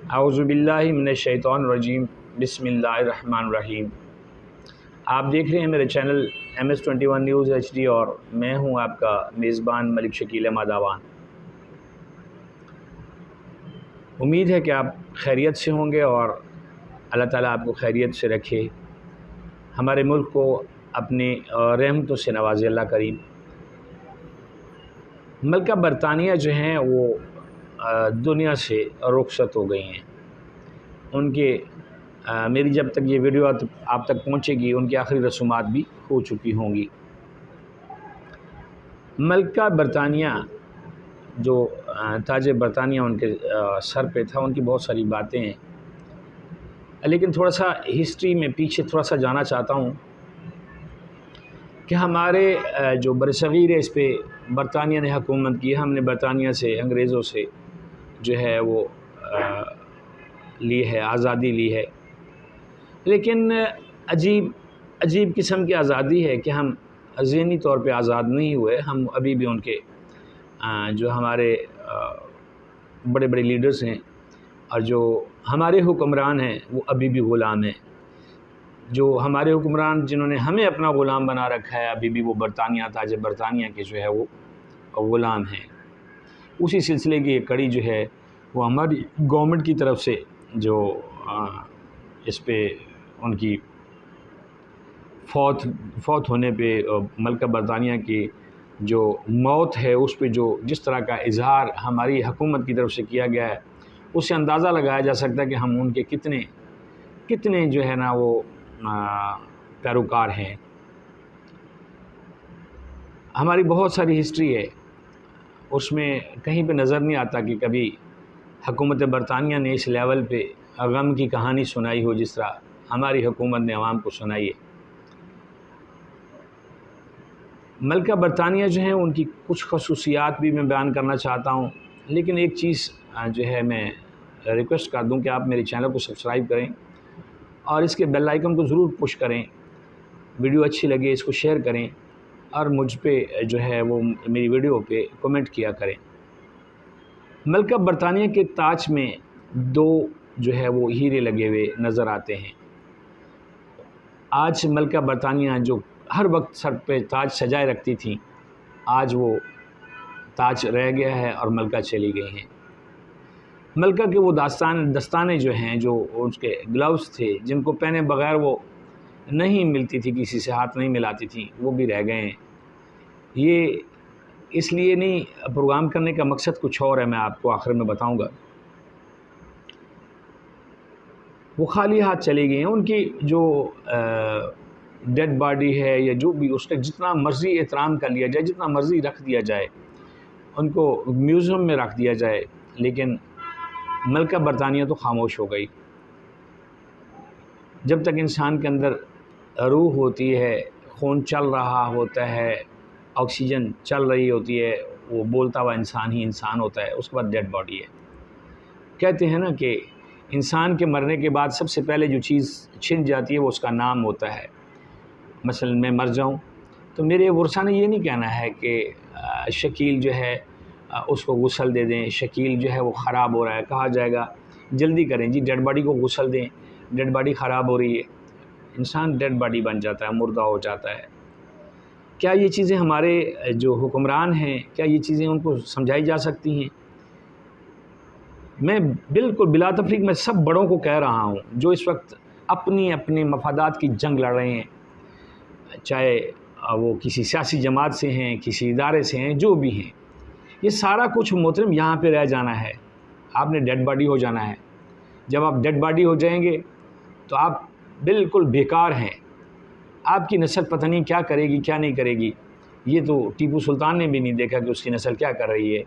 आऊज़ुबिल्लाहि मिनश्शैतानिर्रजीम बिस्मिल्लाहिर्रहमानिर्रहीम। आप देख रहे हैं मेरे चैनल MS21 न्यूज़ HD और मैं हूं आपका मेज़बान मलिक शकील अहमद आवान। उम्मीद है कि आप खैरियत से होंगे और अल्लाह ताला आपको खैरियत से रखे, हमारे मुल्क को अपने रहमतों से नवाज़े अल्लाह करीम। मलका बरतानिया जो हैं वो दुनिया से रुखसत हो गई हैं। उनके मेरी जब तक ये वीडियो आप तक पहुँचेगी उनकी आखिरी रसूमात भी हो चुकी होंगी। मलका बरतानिया जो ताज बरतानिया उनके सर पे था, उनकी बहुत सारी बातें हैं, लेकिन थोड़ा सा हिस्ट्री में पीछे थोड़ा सा जाना चाहता हूँ कि हमारे जो बरसग़ीर है इस पे बरतानिया ने हुकूमत की है। हमने बरतानिया से, अंग्रेज़ों से जो है वो ली है, आज़ादी ली है, लेकिन अजीब किस्म की आज़ादी है कि हम ज़हनी तौर पे आज़ाद नहीं हुए। हम अभी भी उनके जो हमारे बड़े बड़े लीडर्स हैं और जो हमारे हुक्मरान हैं वो अभी भी ग़ुलाम हैं। जो हमारे हुक्मरान जिन्होंने हमें अपना ग़ुलाम बना रखा है, अभी भी वो बरतानिया, ताज बरतानिया के जो है वो ग़ुलाम हैं। उसी सिलसिले की एक कड़ी जो है वो हमारी गवर्नमेंट की तरफ से जो इस पे उनकी फौत होने पे मलका बरतानिया की जो मौत है उस पे जो जिस तरह का इजहार हमारी हुकूमत की तरफ से किया गया है, उससे अंदाज़ा लगाया जा सकता है कि हम उनके कितने जो है ना वो पैरोकार हैं। हमारी बहुत सारी हिस्ट्री है, उसमें कहीं पे नज़र नहीं आता कि कभी हुकूमत बरतानिया ने इस लेवल पे गम की कहानी सुनाई हो जिस तरह हमारी हुकूमत ने आवाम को सुनाई है। मलका बरतानिया जो है उनकी कुछ खसूसियात भी मैं बयान करना चाहता हूँ, लेकिन एक चीज़ जो है मैं रिक्वेस्ट कर दूँ कि आप मेरे चैनल को सब्सक्राइब करें और इसके बेल आइकन को ज़रूर पुश करें। वीडियो अच्छी लगे इसको शेयर करें और मुझ पे जो है वो मेरी वीडियो पे कमेंट किया करें। मलका बरतानिया के ताज में दो जो है वो हीरे लगे हुए नज़र आते हैं। आज मलका बरतानिया जो हर वक्त सर पे ताज सजाए रखती थी, आज वो ताज रह गया है और मलका चली गई हैं। मलका के वो दस्ताने जो हैं, जो उसके ग्लव्स थे जिनको पहने बग़ैर वो नहीं मिलती थी, किसी से हाथ नहीं मिलाती थी, वो भी रह गए हैं। ये इसलिए नहीं, प्रोग्राम करने का मकसद कुछ और है, मैं आपको आखिर में बताऊंगा। वो खाली हाथ चली गई हैं। उनकी जो डेड बॉडी है या जो भी, उसका जितना मर्ज़ी एहतराम कर लिया जाए, जितना मर्ज़ी रख दिया जाए, उनको म्यूज़ियम में रख दिया जाए, लेकिन मलका बरतानिया तो खामोश हो गई। जब तक इंसान के अंदर रूह होती है, खून चल रहा होता है, ऑक्सीजन चल रही होती है, वो बोलता हुआ इंसान ही इंसान होता है, उसके बाद डेड बॉडी है। कहते हैं ना कि इंसान के मरने के बाद सबसे पहले जो चीज़ छिन जाती है वो उसका नाम होता है। मसलन मैं मर जाऊं तो मेरे वर्सा ने ये नहीं कहना है कि शकील जो है उसको गुस्ल दे दें, शकील जो है वो ख़राब हो रहा है। कहा जाएगा जल्दी करें जी, डेड बॉडी को गुस्ल दें, डेड बॉडी ख़राब हो रही है। इंसान डेड बॉडी बन जाता है, मुर्दा हो जाता है। क्या ये चीज़ें हमारे जो हुक्मरान हैं, क्या ये चीज़ें उनको समझाई जा सकती हैं? मैं बिल्कुल बिला तफरीक मैं सब बड़ों को कह रहा हूँ जो इस वक्त अपनी अपने मफादात की जंग लड़ रहे हैं, चाहे वो किसी सियासी जमात से हैं, किसी इदारे से हैं, जो भी हैं, ये सारा कुछ मोहतरम यहाँ पे रह जाना है। आपने डेड बॉडी हो जाना है। जब आप डेड बॉडी हो जाएंगे तो आप बिल्कुल बेकार हैं। आपकी नस्ल पता नहीं क्या करेगी, क्या नहीं करेगी। ये तो टीपू सुल्तान ने भी नहीं देखा कि उसकी नस्ल क्या कर रही है।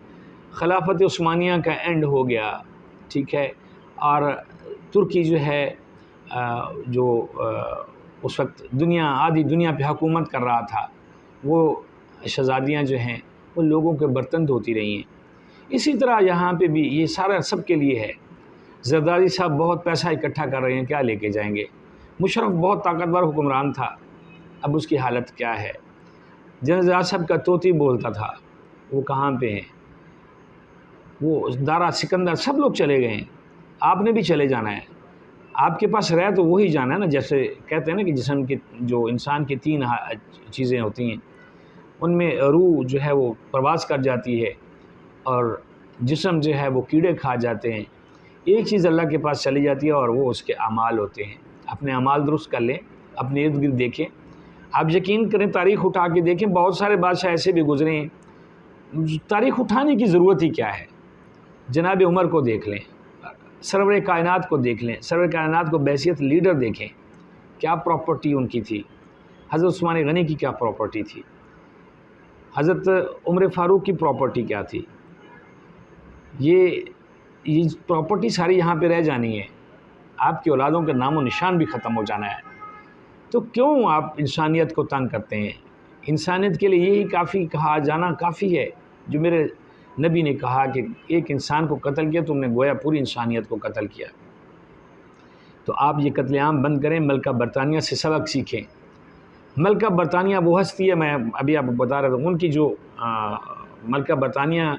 खिलाफत उस्मानिया का एंड हो गया, ठीक है, और तुर्की जो है जो उस वक्त आधी दुनिया पे हुकूमत कर रहा था, वो शहज़ादियाँ जो हैं वो लोगों के बर्तन धोती रही हैं। इसी तरह यहाँ पे भी ये सारा सब के लिए है। जरदारी साहब बहुत पैसा इकट्ठा कर रहे हैं, क्या लेके जाएंगे? मुशर्रफ बहुत ताकतवर हुक्मरान था, अब उसकी हालत क्या है? जनरल साहब का तोती बोलता था, वो कहाँ पे हैं? वो दारा सिकंदर सब लोग चले गए हैं। आपने भी चले जाना है। आपके पास रह तो वही जाना है ना। जैसे कहते हैं ना कि जिस्म के जो इंसान की 3 चीज़ें होती हैं, उनमें रूह जो है वो प्रवास कर जाती है और जिस्म जो है वो कीड़े खा जाते हैं। एक चीज़ अल्लाह के पास चली जाती है और वो उसके अमाल होते हैं। अपने अमाल दुरुस्त कर लें, अपने इर्द गिर्द देखें। आप यकीन करें, तारीख़ उठा के देखें, बहुत सारे बादशाह ऐसे भी गुजरे हैं। तारीख़ उठाने की ज़रूरत ही क्या है। जनाब उमर को देख लें, सरवर कायनात को देख लें, सरवर कायनात को बहैसियत लीडर देखें, क्या प्रॉपर्टी उनकी थी। हज़रत उस्मान गनी की क्या प्रॉपर्टी थी, हज़रत उमर फ़ारूक की प्रॉपर्टी क्या थी। ये प्रॉपर्टी सारी यहाँ पे रह जानी है। आपकी औलादों का नामो निशान भी ख़त्म हो जाना है। तो क्यों आप इंसानियत को तंग करते हैं। इंसानियत के लिए यही काफ़ी, कहा जाना काफ़ी है। जो मेरे नबी ने कहा कि एक इंसान को कत्ल किया, तुमने गोया पूरी इंसानियत को कत्ल किया। तो आप ये कत्लेआम बंद करें, मलका बरतानिया से सबक सीखें। मलका बरतानिया वो हस्ती है, मैं अभी आपको बता रहा था, उनकी जो मलका बरतानिया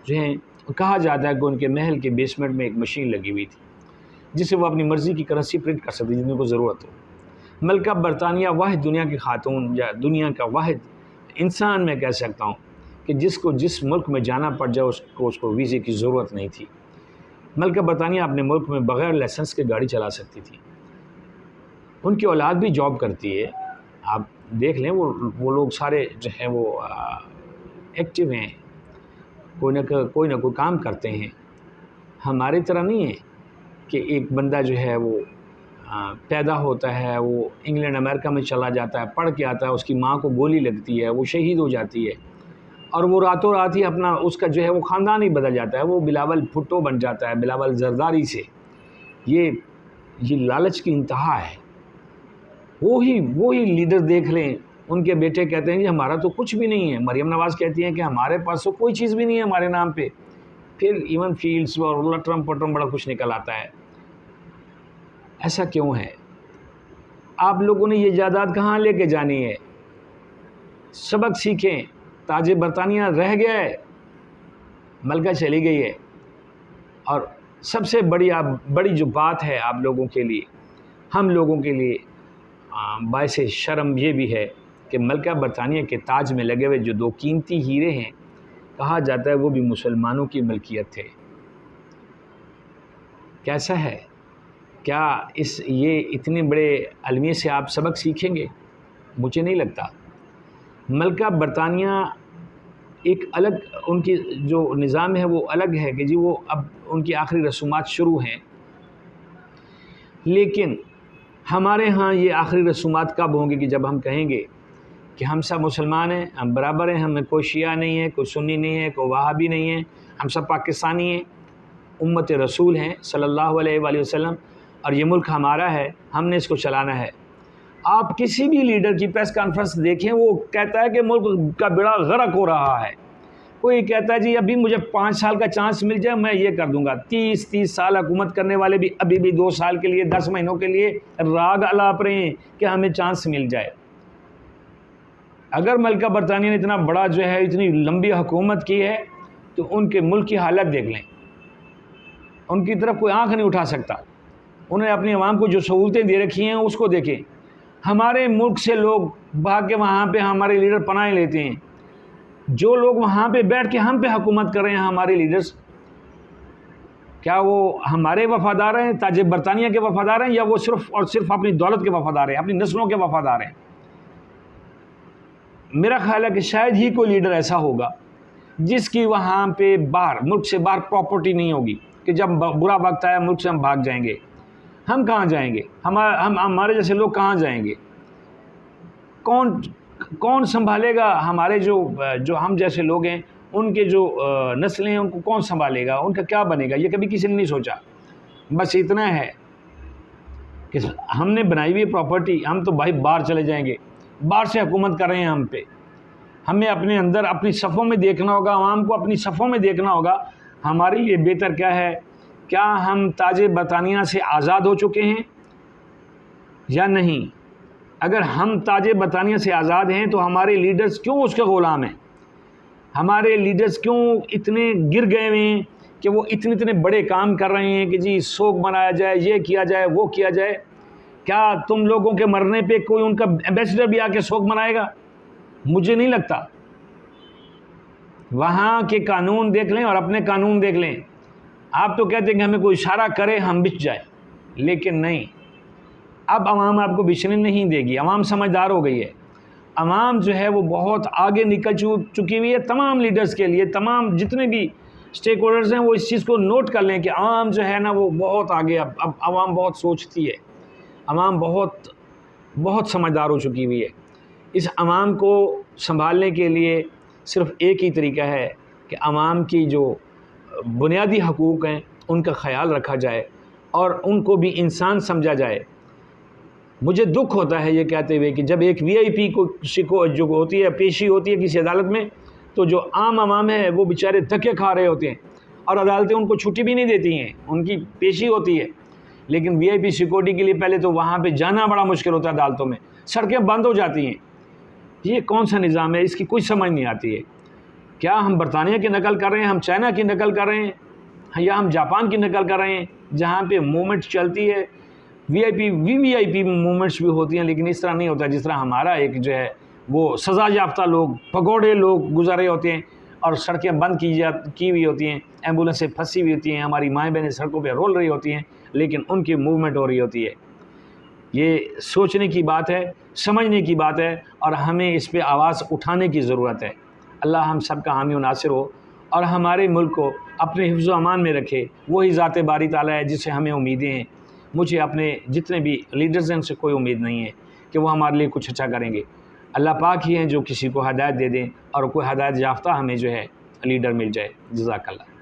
जो हैं, कहा जाता है कि उनके महल के बेसमेंट में एक मशीन लगी हुई थी जिससे वो अपनी मर्ज़ी की करेंसी प्रिंट कर सकती जितने को ज़रूरत हो। मलका बरतानिया वाहिद दुनिया की खातून या दुनिया का वाहिद इंसान मैं कह सकता हूँ कि जिसको जिस मुल्क में जाना पड़ जाए उसको वीज़े की ज़रूरत नहीं थी। मलका बरतानिया अपने मुल्क में बग़ैर लाइसेंस के गाड़ी चला सकती थी। उनकी औलाद भी जॉब करती है, आप देख लें, वो लोग सारे जो हैं वो एक्टिव हैं, कोई ना कोई काम करते हैं। हमारी तरह नहीं है कि एक बंदा जो है वो पैदा होता है, वो इंग्लैंड अमेरिका में चला जाता है, पढ़ के आता है, उसकी माँ को गोली लगती है, वो शहीद हो जाती है और वो रातों रात ही अपना उसका जो है वो ख़ानदान ही बदल जाता है, वो बिलावल भुट्टो बन जाता है, बिलावल जरदारी से। ये लालच की इंतहा है। वो ही लीडर देख लें, उनके बेटे कहते हैं कि हमारा तो कुछ भी नहीं है। मरियम नवाज़ कहती हैं कि हमारे पास तो कोई चीज़ भी नहीं है हमारे नाम पे। फिर इवन फील्ड्स और लटरम पटरम बड़ा कुछ निकल आता है। ऐसा क्यों है। आप लोगों ने ये जायदाद कहाँ लेके जानी है। सबक सीखें। ताज बरतानिया रह गया है, मलका चली गई है। और सबसे बड़ी जो बात है आप लोगों के लिए, हम लोगों के लिए बायस शर्म ये भी है कि मलका बरतानिया के ताज में लगे हुए जो 2 कीमती हीरे हैं, कहा जाता है वो भी मुसलमानों की मलकियत थे। कैसा है। क्या ये इतने बड़े अलमिये से आप सबक सीखेंगे। मुझे नहीं लगता। मलका बरतानिया एक अलग, उनकी जो निज़ाम है वो अलग है कि जी वो अब उनकी आखिरी रसूमात शुरू हैं। लेकिन हमारे यहाँ ये आखिरी रसूमात कब होंगी कि जब हम कहेंगे कि हम सब मुसलमान हैं, हम बराबर हैं, हमें कोई शिया नहीं है, कोई सुन्नी नहीं है, कोई वहाबी नहीं है, हम सब पाकिस्तानी हैं, उम्मत रसूल हैं सल्लल्लाहु अलैहि वसल्लम, और ये मुल्क हमारा है, हमने इसको चलाना है। आप किसी भी लीडर की प्रेस कॉन्फ्रेंस देखें, वो कहता है कि मुल्क का बेड़ा गर्क हो रहा है। कोई कहता है जी अभी मुझे 5 साल का चांस मिल जाए मैं ये कर दूंगा। 30 साल हुकूमत करने वाले भी अभी भी 2 साल के लिए, 10 महीनों के लिए राग अलाप रहे हैं कि हमें चांस मिल जाए। अगर मलका बरतानिया ने इतना बड़ा जो है, इतनी लंबी हुकूमत की है, तो उनके मुल्क की हालत देख लें। उनकी तरफ कोई आंख नहीं उठा सकता। उन्हें अपनी आवाम को जो सहूलतें दे रखी हैं उसको देखें। हमारे मुल्क से लोग भाग के वहाँ पे हमारे लीडर पनाह लेते हैं। जो लोग वहाँ पे बैठ के हम पे हुकूमत कर रहे हैं, हमारे लीडर्स, क्या वो हमारे वफ़ादार हैं, ताज बरतानिया के वफ़ादार हैं, या वो सिर्फ़ और सिर्फ अपनी दौलत के वफ़ादार हैं, अपनी नस्लों के वफ़ादार हैं। मेरा ख्याल है कि शायद ही कोई लीडर ऐसा होगा जिसकी वहाँ पे बाहर, मुल्क से बाहर प्रॉपर्टी नहीं होगी कि जब बुरा वक्त आया मुल्क से हम भाग जाएंगे। हम कहाँ जाएंगे। हमारे जैसे लोग कहाँ जाएंगे। कौन संभालेगा हमारे जो हम जैसे लोग हैं, उनके जो नस्लें हैं, उनको कौन संभालेगा, उनका क्या बनेगा, ये कभी किसी ने नहीं सोचा। बस इतना है कि हमने बनाई हुई प्रॉपर्टी, हम तो भाई बाहर चले जाएंगे, बाहर से हुकूमत कर रहे हैं हम पे। हमें अपने अंदर अपनी सफ़ों में देखना होगा, आवाम को अपनी सफ़ों में देखना होगा हमारे लिए बेहतर क्या है। क्या हम ताज बरतानिया से आज़ाद हो चुके हैं या नहीं। अगर हम ताज बरतानिया से आज़ाद हैं तो हमारे लीडर्स क्यों उसके ग़ुलाम हैं। हमारे लीडर्स क्यों इतने गिर गए हुए हैं कि वो इतने इतने बड़े काम कर रहे हैं कि जी शोक मनाया जाए, ये किया जाए, वो किया जाए। क्या तुम लोगों के मरने पे कोई उनका एम्बेसडर भी आके शोक मनाएगा? मुझे नहीं लगता। वहाँ के कानून देख लें और अपने कानून देख लें। आप तो कहते हैं कि हमें कोई इशारा करे हम बिछ जाए, लेकिन नहीं, अब अवाम आपको बिछने नहीं देगी। अवाम समझदार हो गई है। अवाम जो है वो बहुत आगे निकल चुकी हुई है। तमाम लीडर्स के लिए, तमाम जितने भी स्टेक होल्डर्स हैं वो इस चीज़ को नोट कर लें कि अवाम जो है ना वो बहुत आगे, अब अवाम बहुत सोचती है। अवाम बहुत बहुत समझदार हो चुकी हुई है। इस अवाम को संभालने के लिए सिर्फ़ एक ही तरीका है कि अवाम की जो बुनियादी हकूक़ हैं उनका ख़याल रखा जाए और उनको भी इंसान समझा जाए। मुझे दुख होता है ये कहते हुए कि जब एक वीआईपी को किसी को जो होती है, पेशी होती है किसी अदालत में, तो जो आम अवाम है वो बेचारे धक्के खा रहे होते हैं और अदालतें उनको छुट्टी भी नहीं देती हैं। उनकी पेशी होती है, लेकिन वीआईपी सिक्योरिटी के लिए पहले तो वहाँ पे जाना बड़ा मुश्किल होता है अदालतों में, सड़कें बंद हो जाती हैं। ये कौन सा निज़ाम है? इसकी कुछ समझ नहीं आती है। क्या हम बरतानिया की नकल कर रहे हैं, हम चाइना की नकल कर रहे हैं, या हम जापान की नकल कर रहे हैं जहाँ पे मूवमेंट चलती है, वीवीआईपी मूवमेंट्स भी होती हैं, लेकिन इस तरह नहीं होता जिस तरह हमारा एक जो है वो सज़ा याफ्ता लोग, पगोड़े लोग गुजर रहे होते हैं और सड़कें बंद की हुई होती हैं, एम्बुलेंसें फंसी हुई होती हैं, हमारी माएँ बहनें सड़कों पर रोल रही होती हैं, लेकिन उनकी मूवमेंट हो रही होती है। ये सोचने की बात है, समझने की बात है और हमें इस पे आवाज़ उठाने की ज़रूरत है। अल्लाह हम सब का हामी व नासिर हो और हमारे मुल्क को अपने हिफ्ज़ व अमान में रखे। वही ज़ात बारी ताला है जिससे हमें उम्मीदें हैं। मुझे अपने जितने भी लीडर्स हैं उनसे कोई उम्मीद नहीं है कि वो हमारे लिए कुछ अच्छा करेंगे। अल्लाह पाक ही हैं जो किसी को हदायत दे दें और कोई हदायत याफ्ता हमें जो है लीडर मिल जाए। जज़ाकल्लाह।